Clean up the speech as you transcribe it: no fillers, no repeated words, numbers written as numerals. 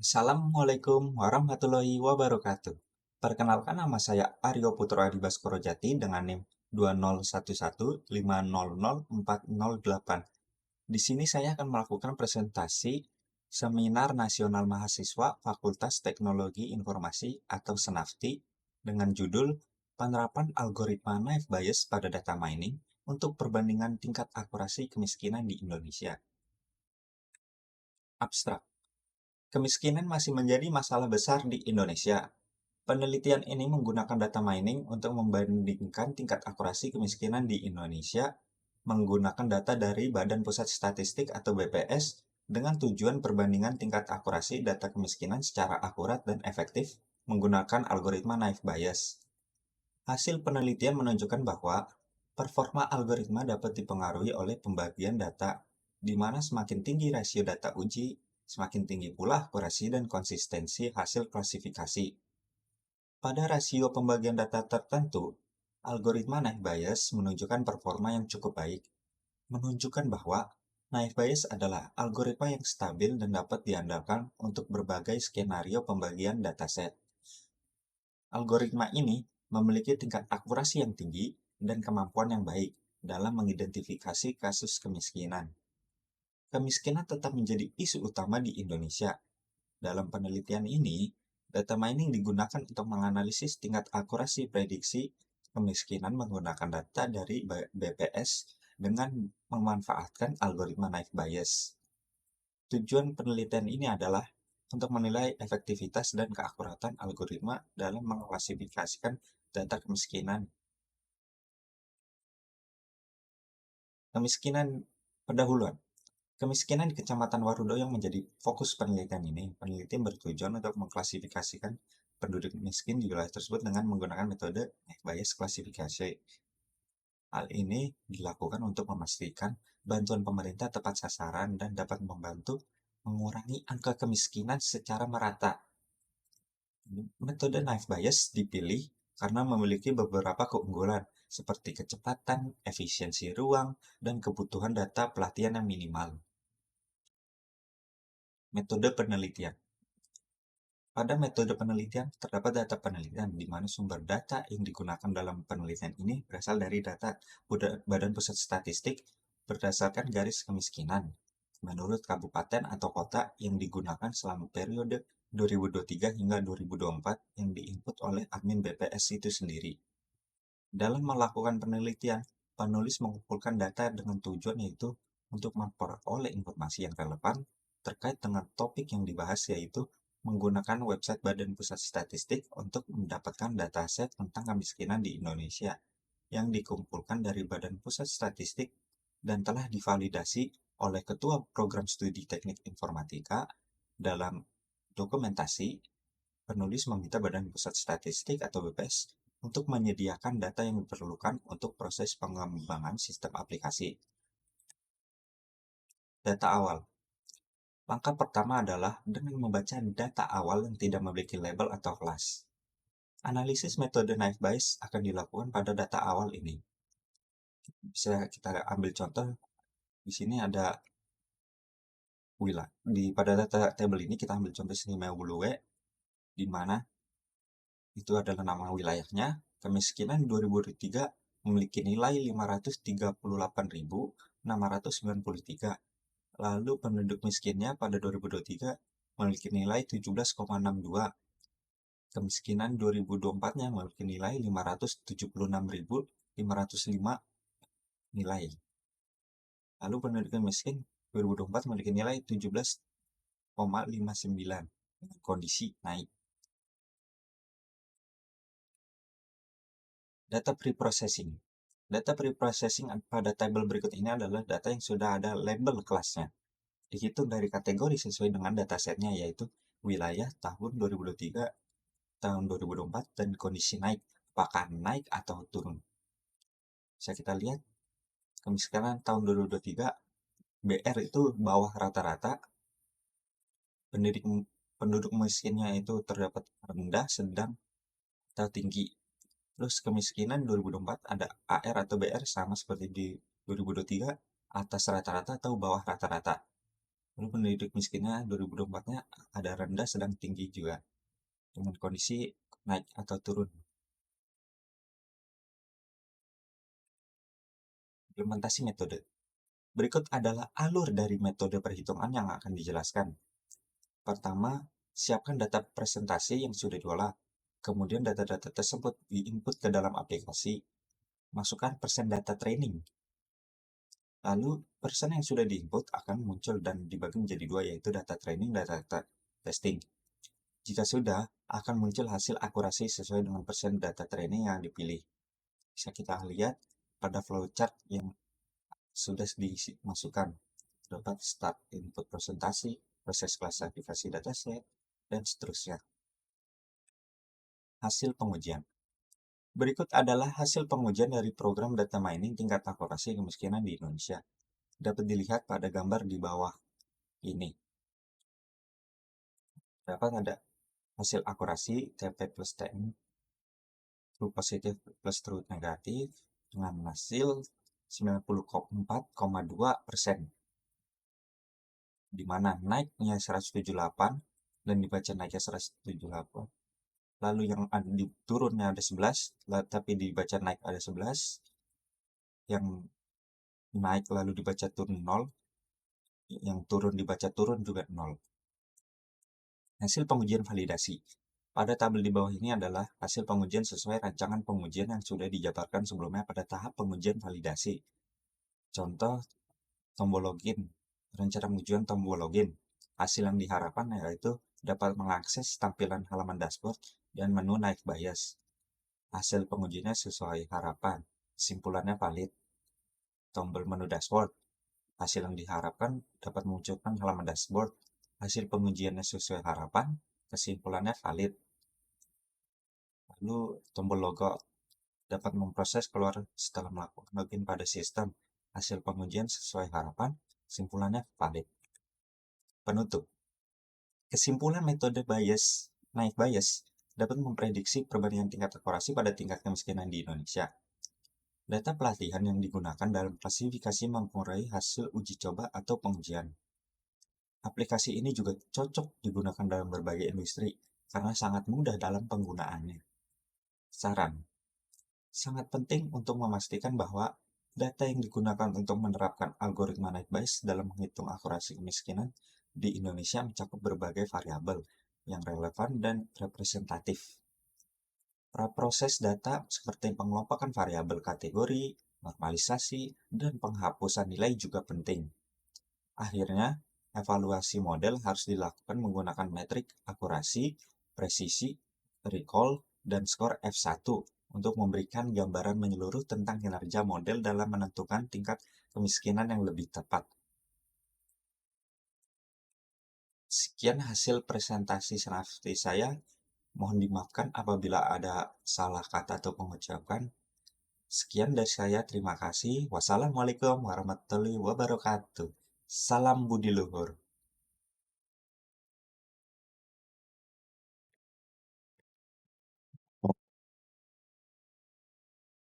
Assalamualaikum warahmatullahi wabarakatuh. Perkenalkan, nama saya Aryo Putro Adi Baskoro Jati dengan NIM 2011500408. Di sini saya akan melakukan presentasi Seminar Nasional Mahasiswa Fakultas Teknologi Informasi atau SENAFTI dengan judul Penerapan Algoritma Naive Bayes pada Data Mining untuk Perbandingan Tingkat Akurasi Kemiskinan di Indonesia. Abstrak. Kemiskinan masih menjadi masalah besar di Indonesia. Penelitian ini menggunakan data mining untuk membandingkan tingkat akurasi kemiskinan di Indonesia menggunakan data dari Badan Pusat Statistik atau BPS dengan tujuan perbandingan tingkat akurasi data kemiskinan secara akurat dan efektif menggunakan algoritma Naive Bayes. Hasil penelitian menunjukkan bahwa performa algoritma dapat dipengaruhi oleh pembagian data, di mana semakin tinggi rasio data uji, semakin tinggi pula akurasi dan konsistensi hasil klasifikasi. Pada rasio pembagian data tertentu, algoritma Naive Bayes menunjukkan performa yang cukup baik, menunjukkan bahwa Naive Bayes adalah algoritma yang stabil dan dapat diandalkan untuk berbagai skenario pembagian dataset. Algoritma ini memiliki tingkat akurasi yang tinggi dan kemampuan yang baik dalam mengidentifikasi kasus kemiskinan. Kemiskinan tetap menjadi isu utama di Indonesia. Dalam penelitian ini, data mining digunakan untuk menganalisis tingkat akurasi prediksi kemiskinan menggunakan data dari BPS dengan memanfaatkan algoritma Naive Bayes. Tujuan penelitian ini adalah untuk menilai efektivitas dan keakuratan algoritma dalam mengklasifikasikan data kemiskinan. Kemiskinan pendahuluan. Kemiskinan di Kecamatan Warudoyo yang menjadi fokus penelitian ini. Penelitian bertujuan untuk mengklasifikasikan penduduk miskin di wilayah tersebut dengan menggunakan metode Naive Bayes klasifikasi. Hal ini dilakukan untuk memastikan bantuan pemerintah tepat sasaran dan dapat membantu mengurangi angka kemiskinan secara merata. Metode Naive Bayes dipilih karena memiliki beberapa keunggulan, seperti kecepatan, efisiensi ruang, dan kebutuhan data pelatihan yang minimal. Metode penelitian. Pada metode penelitian, terdapat data penelitian di mana sumber data yang digunakan dalam penelitian ini berasal dari data Badan Pusat Statistik berdasarkan garis kemiskinan menurut kabupaten atau kota yang digunakan selama periode 2023 hingga 2024 yang diinput oleh admin BPS itu sendiri. Dalam melakukan penelitian, penulis mengumpulkan data dengan tujuan yaitu untuk memperoleh informasi yang relevan terkait dengan topik yang dibahas, yaitu menggunakan website Badan Pusat Statistik untuk mendapatkan dataset tentang kemiskinan di Indonesia yang dikumpulkan dari Badan Pusat Statistik dan telah divalidasi oleh Ketua Program Studi Teknik Informatika. Dalam dokumentasi, penulis meminta Badan Pusat Statistik atau BPS untuk menyediakan data yang diperlukan untuk proses pengembangan sistem aplikasi. Data awal. Langkah pertama adalah dengan membaca data awal yang tidak memiliki label atau kelas. Analisis metode Naive Bayes akan dilakukan pada data awal ini. Bisa kita ambil contoh, di sini ada wilayah. Pada data tabel ini kita ambil contoh sini Meulue, di mana itu adalah nama wilayahnya. Kemiskinan 2003 memiliki nilai 538.693. Lalu penduduk miskinnya pada 2023 memiliki nilai 17,62. Kemiskinan 2024-nya memiliki nilai 576.505 nilai. Lalu penduduk miskin 2024 memiliki nilai 17,59 dengan kondisi naik. Data preprocessing. Data preprocessing pada tabel berikut ini adalah data yang sudah ada label kelasnya. Dihitung dari kategori sesuai dengan datasetnya, yaitu wilayah tahun 2023, tahun 2024, dan kondisi naik, apakah naik atau turun. Bisa kita lihat, kemiskinan tahun 2023, BR itu bawah rata-rata, penduduk miskinnya itu terdapat rendah, sedang, atau tinggi. Terus kemiskinan 2024 ada AR atau BR sama seperti di 2023, atas rata-rata atau bawah rata-rata. Lalu penduduk miskinnya 2024-nya ada rendah, sedang, tinggi juga, dengan kondisi naik atau turun. Implementasi metode. Berikut adalah alur dari metode perhitungan yang akan dijelaskan. Pertama, siapkan data presentasi yang sudah diolah. Kemudian data-data tersebut diinput ke dalam aplikasi. Masukkan persen data training. Lalu, persen yang sudah diinput akan muncul dan dibagi menjadi dua, yaitu data training dan data testing. Jika sudah, akan muncul hasil akurasi sesuai dengan persen data training yang dipilih. Bisa kita lihat pada flowchart yang sudah dimasukkan. Dapat start input presentasi, proses klasifikasi dataset, dan seterusnya. Hasil pengujian. Berikut adalah hasil pengujian dari program data mining tingkat akurasi kemiskinan di Indonesia. Dapat dilihat pada gambar di bawah ini. Dapat ada hasil akurasi TP plus TM, true positif plus true negatif, dengan hasil 94,2%, di mana naiknya 178 dan dibaca naiknya 178. Lalu yang di turunnya ada 11, tapi dibaca naik ada 11, yang naik lalu dibaca turun 0, yang turun dibaca turun juga 0. Hasil pengujian validasi. Pada tabel di bawah ini adalah hasil pengujian sesuai rancangan pengujian yang sudah dijabarkan sebelumnya pada tahap pengujian validasi. Contoh, tombol login, rencana pengujian tombol login. Hasil yang diharapkan yaitu dapat mengakses tampilan halaman dashboard dan menu naik bias. Hasil pengujiannya sesuai harapan, kesimpulannya valid. Tombol menu dashboard. Hasil yang diharapkan dapat memunculkan halaman dashboard. Hasil pengujiannya sesuai harapan, kesimpulannya valid. Lalu tombol logout dapat memproses keluar setelah melakukan login pada sistem. Hasil pengujian sesuai harapan, kesimpulannya valid. Penutup. Kesimpulan metode naik bias dapat memprediksi perbandingan tingkat akurasi pada tingkat kemiskinan di Indonesia. Data pelatihan yang digunakan dalam klasifikasi mempengaruhi hasil uji coba atau pengujian. Aplikasi ini juga cocok digunakan dalam berbagai industri karena sangat mudah dalam penggunaannya. Saran. Sangat penting untuk memastikan bahwa data yang digunakan untuk menerapkan algoritma naik bias dalam menghitung akurasi kemiskinan di Indonesia mencakup berbagai variabel yang relevan dan representatif. Proses data seperti pengelompokan variabel kategori, normalisasi, dan penghapusan nilai juga penting. Akhirnya, evaluasi model harus dilakukan menggunakan metrik akurasi, presisi, recall, dan skor F1 untuk memberikan gambaran menyeluruh tentang kinerja model dalam menentukan tingkat kemiskinan yang lebih tepat. Sekian hasil presentasi senasib saya. Mohon dimaafkan apabila ada salah kata atau pengucapan. Sekian dari saya, terima kasih. Wassalamualaikum warahmatullahi wabarakatuh. Salam budi luhur.